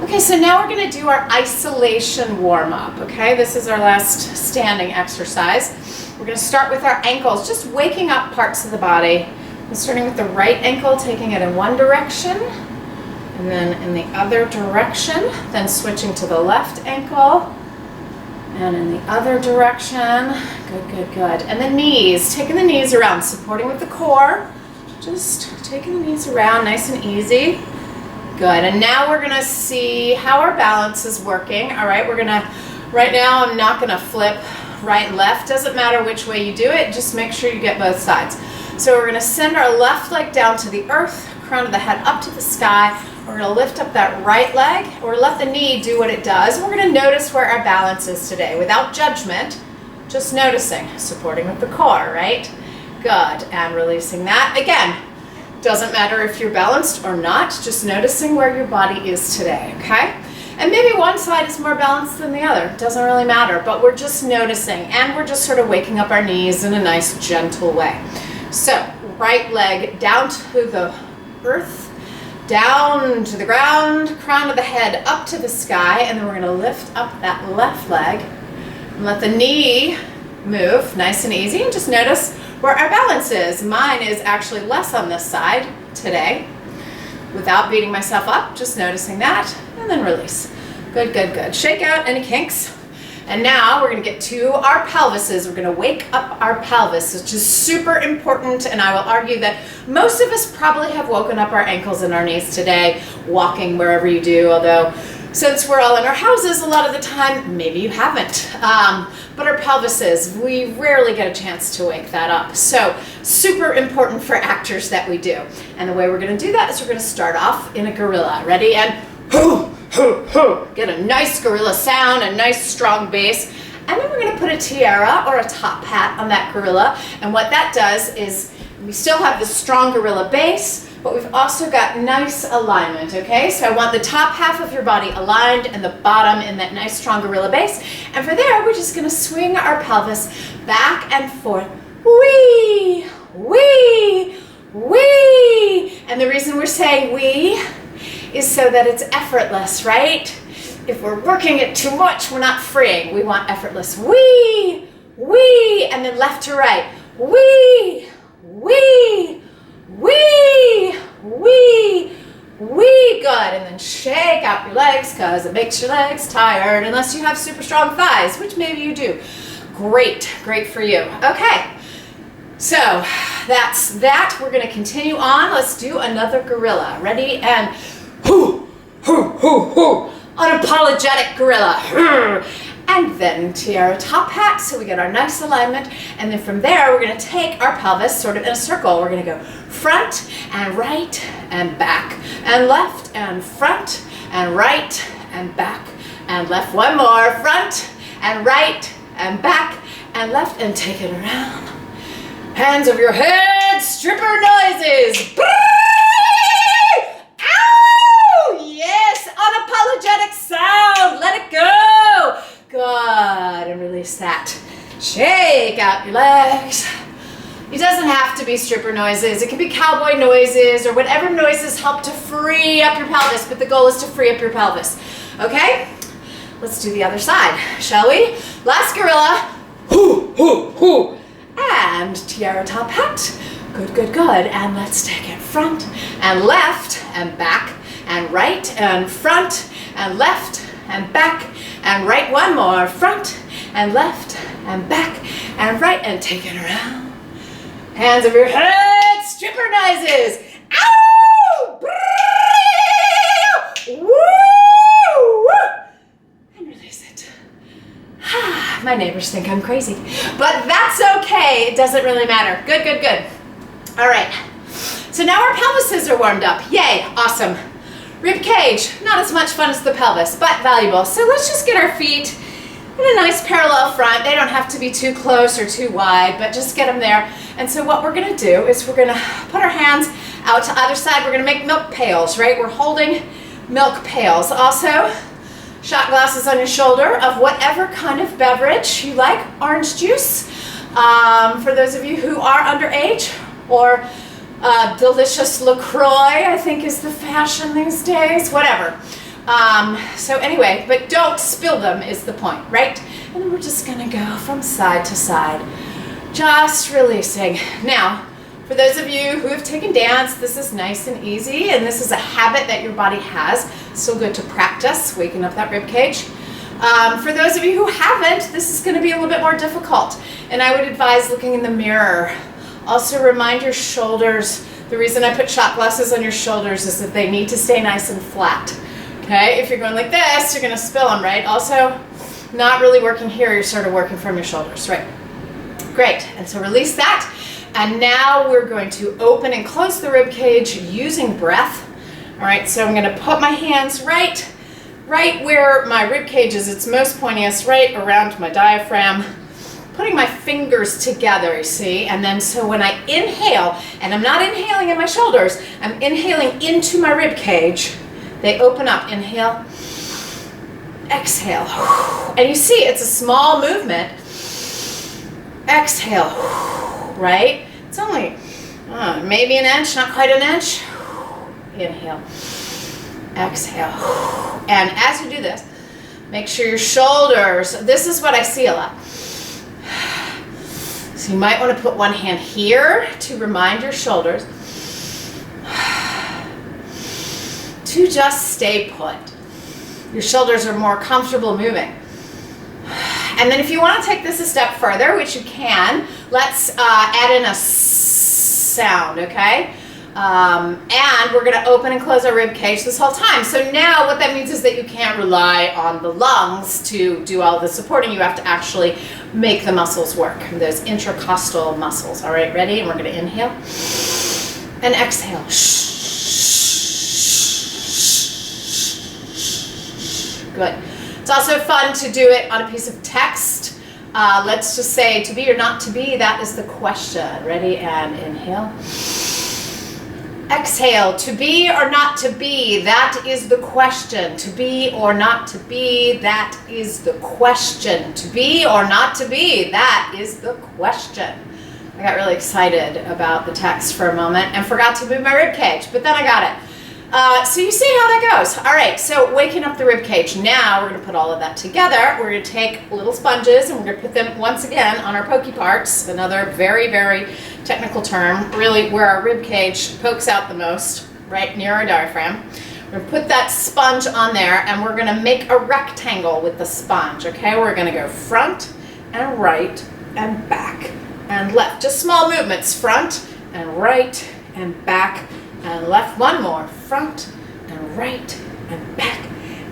Okay, so now we're going to do our isolation warm-up, okay? This is our last standing exercise. We're going to start with our ankles, just waking up parts of the body. And starting with the right ankle, taking it in one direction, and then in the other direction, then switching to the left ankle, and in the other direction. Good, good, good. And the knees, taking the knees around, supporting with the core, just taking the knees around, nice and easy. Good, and now we're gonna see how our balance is working. All right, right now I'm not gonna flip right and left. Doesn't matter which way you do it, just make sure you get both sides. So we're gonna send our left leg down to the earth, crown of the head up to the sky. We're gonna lift up that right leg, or let the knee do what it does. We're gonna notice where our balance is today, without judgment, just noticing, supporting with the core, right? Good, and releasing that. Again, doesn't matter if you're balanced or not, just noticing where your body is today, okay? And maybe one side is more balanced than the other, doesn't really matter, but we're just noticing, and we're just sort of waking up our knees in a nice, gentle way. So, right leg down to the earth, down to the ground, crown of the head up to the sky, and then we're gonna lift up that left leg, and let the knee move, nice and easy, and just notice where our balance is. Mine is actually less on this side today. Without beating myself up, just noticing that, and then release. Good, good, good. Shake out any kinks. And now we're gonna get to our pelvises. We're gonna wake up our pelvis, which is super important, and I will argue that most of us probably have woken up our ankles and our knees today, walking wherever you do, although since we're all in our houses a lot of the time, maybe you haven't. But our pelvises, we rarely get a chance to wake that up. So super important for actors that we do. And the way we're gonna do that is we're gonna start off in a gorilla. Ready? And hoo, hoo, hoo. Get a nice gorilla sound, a nice strong bass. And then we're gonna put a tiara or a top hat on that gorilla. And what that does is we still have the strong gorilla bass, but we've also got nice alignment, okay? So I want the top half of your body aligned and the bottom in that nice strong gorilla base. And for there, we're just gonna swing our pelvis back and forth. Wee, wee, wee. And the reason we're saying wee is so that it's effortless, right? If we're working it too much, we're not freeing. We want effortless. Wee, wee, and then left to right. Wee, wee, wee, wee, wee. Good, and then shake out your legs because it makes your legs tired unless you have super strong thighs, which maybe you do. Great, great for you. Okay, so that's that. We're gonna continue on. Let's do another gorilla. Ready? And hoo, hoo, hoo, hoo. Unapologetic gorilla. And then tiara top hat, so we get our nice alignment. And then from there, we're gonna take our pelvis sort of in a circle. We're gonna go front and right and back and left and front and right and back and left. One more, front and right and back and left, and take it around. Hands over your head, stripper noises. Ow! Yes, unapologetic sound, let it go. Good, and release that. Shake out your legs. It doesn't have to be stripper noises. It can be cowboy noises or whatever noises help to free up your pelvis, but the goal is to free up your pelvis. Okay? Let's do the other side, shall we? Last gorilla. Hoo, hoo, hoo. And tiara top hat. Good, good, good. And let's take it front and left and back and right and front and left and back and right. One more, front and left and back and right, and take it around. Hands over your head, stripper noises. Ow! Woo! And release it. My neighbors think I'm crazy, but that's okay. It doesn't really matter. Good, good, good. All right. So now our pelvises are warmed up. Yay, awesome. Rib cage, not as much fun as the pelvis, but valuable. So let's just get our feet in a nice parallel front. They don't have to be too close or too wide, but just get them there. And so what we're gonna do is we're gonna put our hands out to either side. We're gonna make milk pails, right? We're holding milk pails. Also, shot glasses on your shoulder of whatever kind of beverage you like. Orange juice, for those of you who are underage, or delicious LaCroix, I think is the fashion these days, whatever. So anyway, but don't spill them is the point, right? And then we're just gonna go from side to side, just releasing. Now, for those of you who have taken dance, this is nice and easy, and this is a habit that your body has. Still good to practice, waking up that rib cage. For those of you who haven't, this is gonna be a little bit more difficult, and I would advise looking in the mirror. Also remind your shoulders. The reason I put shot glasses on your shoulders is that they need to stay nice and flat. Okay, if you're going like this, you're gonna spill them, right? Also, not really working here, you're sort of working from your shoulders, right? Great, and so release that. And now we're going to open and close the rib cage using breath. All right, so I'm gonna put my hands right where my rib cage is, its most pointiest, right around my diaphragm. Putting my fingers together, you see, and then so when I inhale, and I'm not inhaling in my shoulders, I'm inhaling into my rib cage, they open up. Inhale, exhale, and you see it's a small movement. Exhale, right? It's only maybe an inch, not quite an inch. Inhale, exhale, and as you do this, make sure your shoulders, this is what I see a lot. So you might want to put one hand here to remind your shoulders to just stay put. Your shoulders are more comfortable moving. And then if you want to take this a step further, which you can, let's add in a sound, okay? And we're going to open and close our rib cage this whole time. So now what that means is that you can't rely on the lungs to do all the supporting. You have to actually make the muscles work, those intercostal muscles. All right, ready? And we're going to inhale and exhale. Good. It's also fun to do it on a piece of text. Let's just say to be or not to be, that is the question. Ready? And inhale. Exhale, to be or not to be, that is the question. To be or not to be, that is the question. To be or not to be, that is the question. I got really excited about the text for a moment and forgot to move my rib cage, but then I got it. So you see how that goes. All right, so waking up the rib cage. Now we're gonna put all of that together. We're gonna take little sponges and we're gonna put them once again on our pokey parts, another very, very technical term, really where our rib cage pokes out the most, right near our diaphragm. We're gonna put that sponge on there and we're gonna make a rectangle with the sponge, okay? We're gonna go front and right and back and left. Just small movements, front and right and back and left. One more, front and right and back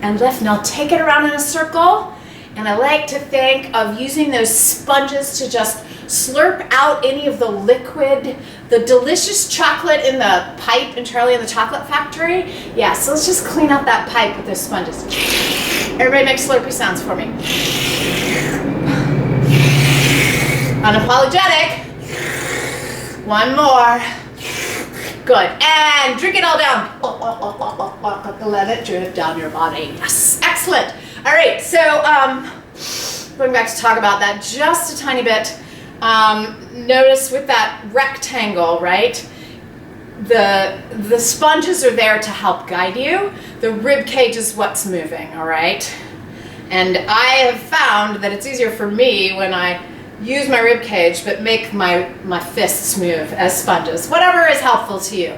and left. Now take it around in a circle, and I like to think of using those sponges to just slurp out any of the liquid, the delicious chocolate in the pipe in Charlie and the Chocolate Factory. Yeah, so let's just clean out that pipe with those sponges. Everybody make slurpy sounds for me. Unapologetic. One more. Good, and drink it all down. Let it drip down your body. Yes, excellent. All right, so going back to talk about that just a tiny bit. Notice with that rectangle, right? The sponges are there to help guide you. The rib cage is what's moving, all right? And I have found that it's easier for me when I use my rib cage, but make my fists move as sponges. Whatever is helpful to you.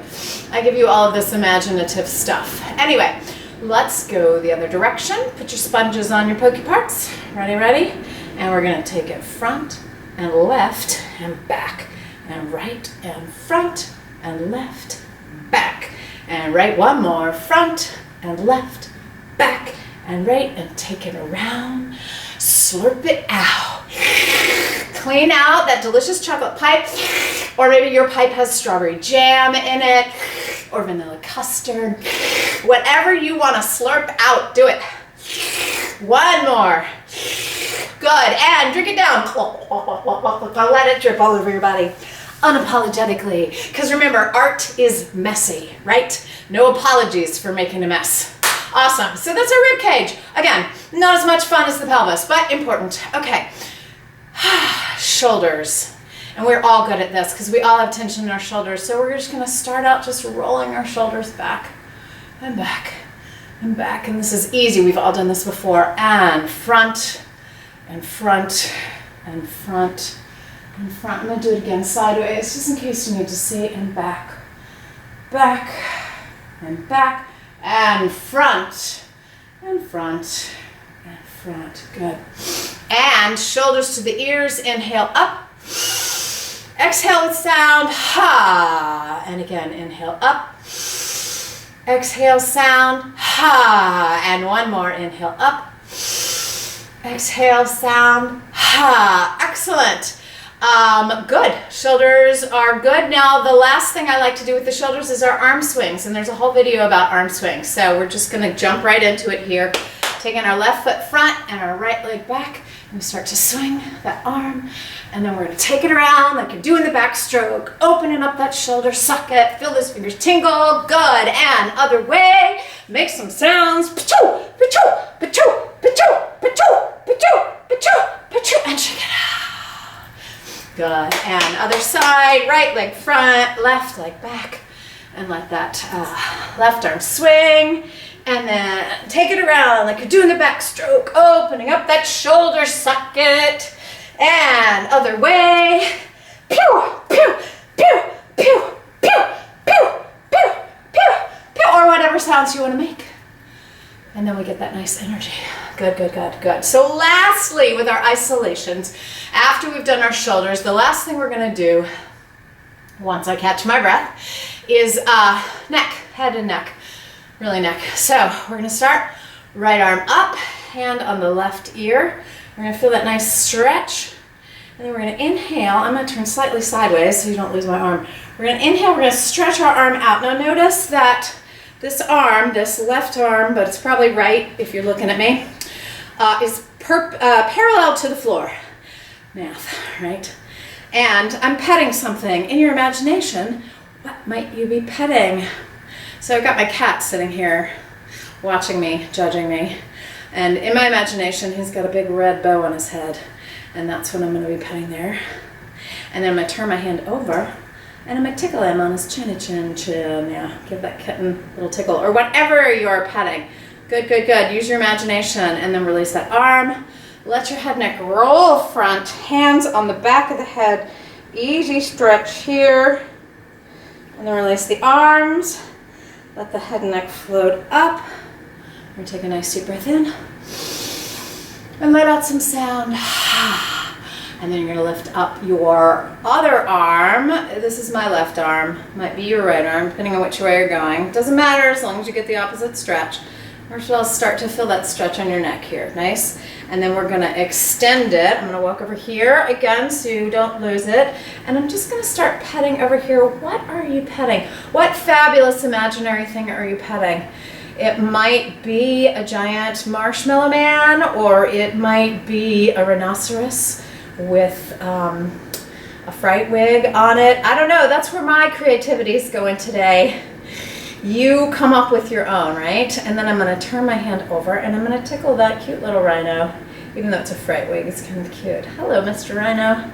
I give you all of this imaginative stuff. Anyway, let's go the other direction. Put your sponges on your pokey parts. Ready, ready? And we're gonna take it front and left and back and right and front and left, back and right. One more, front and left, back and right, and take it around. Slurp it out. Clean out that delicious chocolate pipe, or maybe your pipe has strawberry jam in it, or vanilla custard. Whatever you want to slurp out, do it. One more. Good, and drink it down. Let it drip all over your body, unapologetically. Because remember, art is messy, right? No apologies for making a mess. Awesome, so that's our rib cage. Again, not as much fun as the pelvis, but important. Okay. Shoulders, and we're all good at this because we all have tension in our shoulders, so we're just going to start out just rolling our shoulders back and back and back. And this is easy. We've all done this before. And front, and front, and front, and front. I'm going to do it again sideways, just in case you need to see. And back, back, and back, and front, and front, and front. Good. And shoulders to the ears. Inhale up. Exhale with sound. Ha. And again, inhale up. Exhale, sound. Ha. And one more. Inhale up. Exhale, sound. Ha. Excellent. Good. Shoulders are good. Now, the last thing I like to do with the shoulders is our arm swings. And there's a whole video about arm swings. So we're just going to jump right into it here. Taking our left foot front and our right leg back. And we start to swing that arm. And then we're going to take it around like you're doing the backstroke. Opening up that shoulder socket. Feel those fingers tingle. Good. And other way. Make some sounds. Pa-choo, pa-choo, pa-choo, pa-choo, pa-choo, pa-choo, pa-choo, pa-choo. And shake it out. Good. And other side. Right leg front. Left leg back. And let that left arm swing. And then take it around like you're doing the backstroke. Opening up that shoulder socket. And other way. Pew, pew, pew, pew, pew, pew, pew, pew, pew. Or whatever sounds you want to make. And then we get that nice energy. Good, good, good, good. So lastly, with our isolations, after we've done our shoulders, the last thing we're going to do, once I catch my breath, is neck, head and neck. Really neck. So we're going to start right arm up, hand on the left ear. We're going to feel that nice stretch. And then we're going to inhale. I'm going to turn slightly sideways so you don't lose my arm. We're going to inhale. We're going to stretch our arm out. Now notice that this arm, this left arm, but it's probably right if you're looking at me, is parallel to the floor. Math, right? And I'm petting something. In your imagination, what might you be petting? So I've got my cat sitting here watching me, judging me. And in my imagination, he's got a big red bow on his head. And that's what I'm going to be petting there. And then I'm going to turn my hand over and I'm going to tickle him on his chinny chin chin. Yeah, give that kitten a little tickle. Or whatever you're petting. Good, good, good. Use your imagination and then release that arm. Let your head neck roll front. Hands on the back of the head. Easy stretch here. And then release the arms. Let the head and neck float up. We're going to take a nice deep breath in. And let out some sound. And then you're going to lift up your other arm. This is my left arm. Might be your right arm, depending on which way you're going. Doesn't matter as long as you get the opposite stretch. First of all, start to feel that stretch on your neck here. Nice. And then we're going to extend it. I'm going to walk over here again so you don't lose it. And I'm just going to start petting over here. What are you petting? What fabulous imaginary thing are you petting? It might be a giant marshmallow man, or it might be a rhinoceros with a fright wig on it. I don't know. That's where my creativity is going today. You come up with your own, right? And then I'm going to turn my hand over and I'm going to tickle that cute little rhino. Even though it's a fright wig, it's kind of cute. Hello, Mr. Rhino.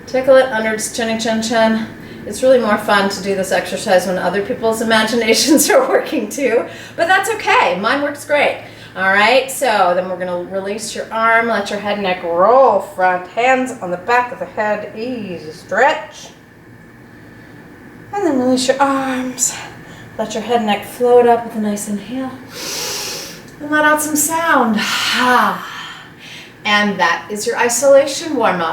Tickle it under its chinny chin chin. It's really more fun to do this exercise when other people's imaginations are working too. But that's okay. Mine works great. All right, so then we're going to release your arm. Let your head and neck roll front. Hands on the back of the head. Easy stretch. And then release your arms. Let your head and neck float up with a nice inhale. And let out some sound. And that is your isolation warm-up.